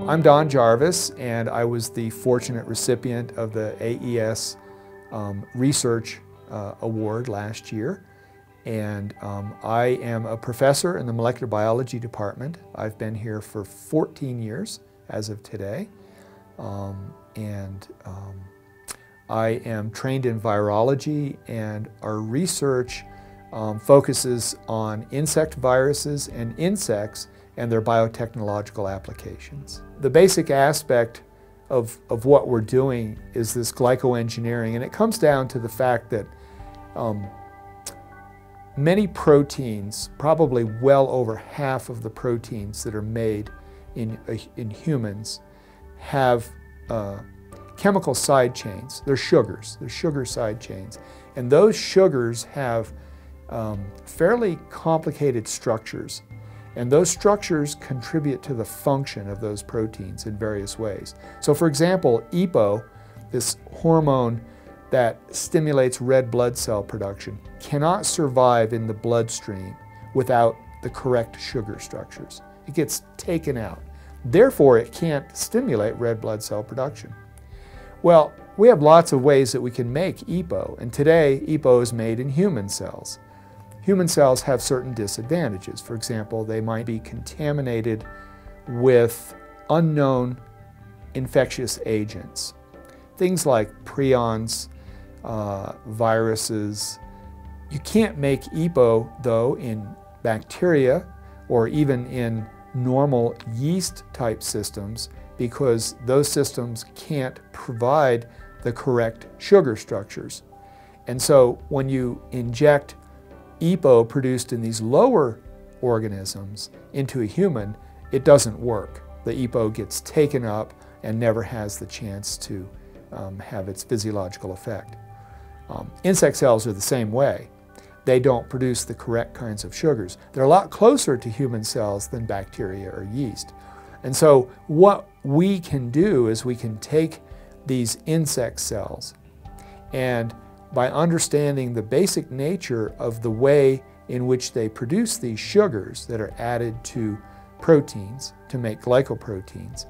I'm Don Jarvis, and I was the fortunate recipient of the AES Research Award last year. And I am a professor in the molecular biology department. I've been here for 14 years as of today. I am trained in virology, and our research focuses on insect viruses and insects and their biotechnological applications. The basic aspect of what we're doing is this glycoengineering, and it comes down to the fact that many proteins, probably well over half of the proteins that are made in humans, have chemical side chains. They're sugars. They're sugar side chains. And those sugars have fairly complicated structures. And those structures contribute to the function of those proteins in various ways. So for example, EPO, this hormone that stimulates red blood cell production, cannot survive in the bloodstream without the correct sugar structures. It gets taken out. Therefore, it can't stimulate red blood cell production. Well, we have lots of ways that we can make EPO, and today EPO is made in human cells. Human cells have certain disadvantages. For example, they might be contaminated with unknown infectious agents. Things like prions, viruses. You can't make EPO, though, in bacteria or even in normal yeast-type systems, because those systems can't provide the correct sugar structures. And so when you inject EPO produced in these lower organisms into a human, it doesn't work. The EPO gets taken up and never has the chance to have its physiological effect. Insect cells are the same way. They don't produce the correct kinds of sugars. They're a lot closer to human cells than bacteria or yeast. And so what we can do is we can take these insect cells, and by understanding the basic nature of the way in which they produce these sugars that are added to proteins to make glycoproteins,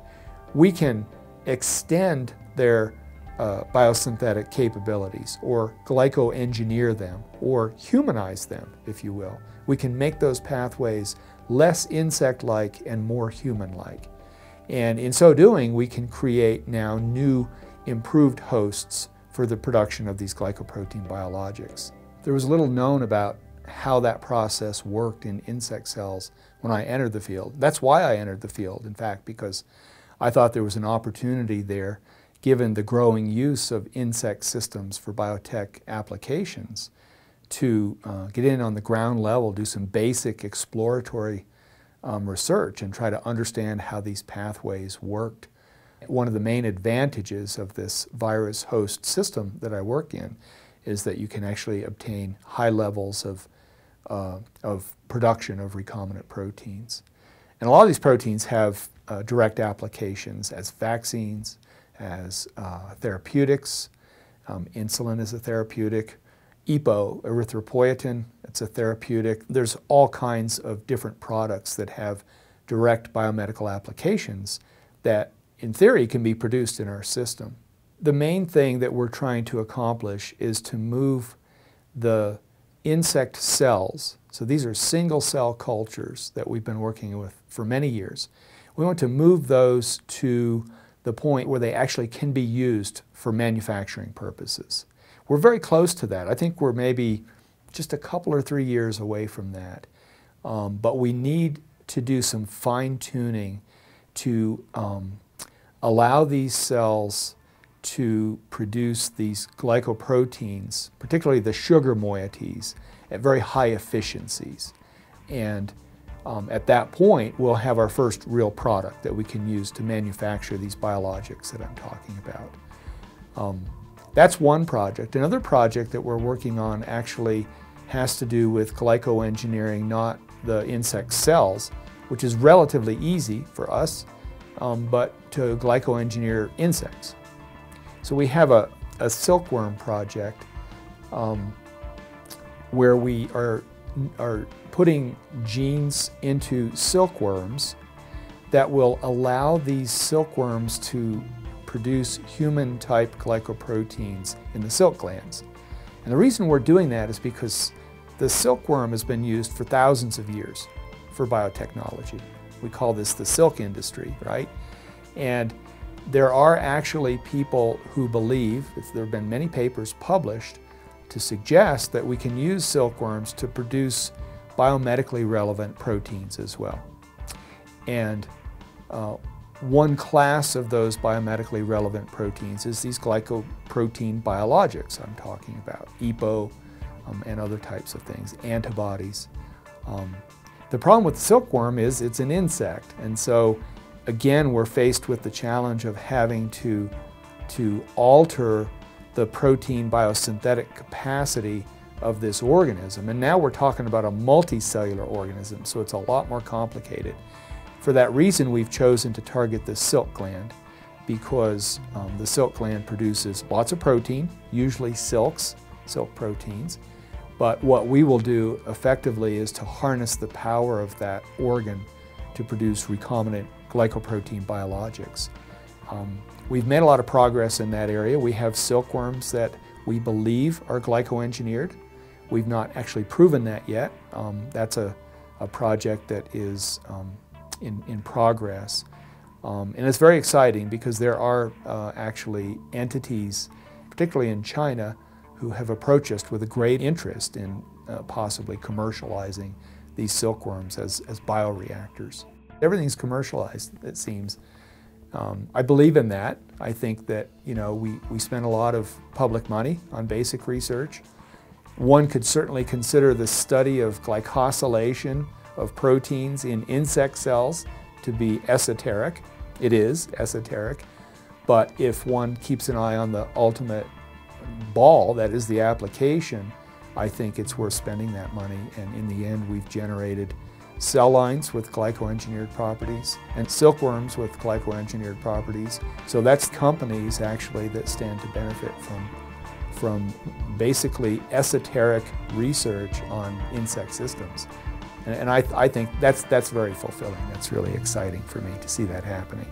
we can extend their biosynthetic capabilities, or glycoengineer them, or humanize them, if you will. We can make those pathways less insect-like and more human-like. And in so doing, we can create now new improved hosts for the production of these glycoprotein biologics. There was little known about how that process worked in insect cells when I entered the field. That's why I entered the field, in fact, because I thought there was an opportunity there, given the growing use of insect systems for biotech applications, to get in on the ground level, do some basic exploratory research and try to understand how these pathways worked. One of the main advantages of this virus host system that I work in is that you can actually obtain high levels of production of recombinant proteins. And a lot of these proteins have direct applications as vaccines, as therapeutics. Insulin is a therapeutic. EPO, erythropoietin, it's a therapeutic. There's all kinds of different products that have direct biomedical applications that, in theory, can be produced in our system. The main thing that we're trying to accomplish is to move the insect cells. So these are single cell cultures that we've been working with for many years. We want to move those to the point where they actually can be used for manufacturing purposes. We're very close to that. I think we're maybe just a couple or 3 years away from that. But we need to do some fine-tuning to allow these cells to produce these glycoproteins, particularly the sugar moieties, at very high efficiencies. And at that point, we'll have our first real product that we can use to manufacture these biologics that I'm talking about. That's one project. Another project that we're working on actually has to do with glycoengineering, not the insect cells, which is relatively easy for us, but to glycoengineer insects. So we have a silkworm project where we are putting genes into silkworms that will allow these silkworms to produce human-type glycoproteins in the silk glands. And the reason we're doing that is because the silkworm has been used for thousands of years for biotechnology. We call this the silk industry, right? And there are actually people who believe, there have been many papers published to suggest that we can use silkworms to produce biomedically relevant proteins as well. And one class of those biomedically relevant proteins is these glycoprotein biologics I'm talking about, EPO and other types of things, antibodies. The problem with the silkworm is it's an insect, and so again we're faced with the challenge of having to alter the protein biosynthetic capacity of this organism. And now we're talking about a multicellular organism, so it's a lot more complicated. For that reason, we've chosen to target the silk gland because the silk gland produces lots of protein, usually silk proteins. But what we will do effectively is to harness the power of that organ to produce recombinant glycoprotein biologics. We've made a lot of progress in that area. We have silkworms that we believe are glycoengineered. We've not actually proven that yet. That's a project that is in progress. And it's very exciting because there are actually entities, particularly in China, who have approached us with a great interest in possibly commercializing these silkworms as bioreactors. Everything's commercialized, it seems. I believe in that. I think that, you know, we spend a lot of public money on basic research. One could certainly consider the study of glycosylation of proteins in insect cells to be esoteric. It is esoteric. But if one keeps an eye on the ultimate ball, that is the application, I think it's worth spending that money. And in the end, we've generated cell lines with glycoengineered properties and silkworms with glycoengineered properties. So that's companies actually that stand to benefit from basically esoteric research on insect systems. And I think that's very fulfilling. That's really exciting for me to see that happening.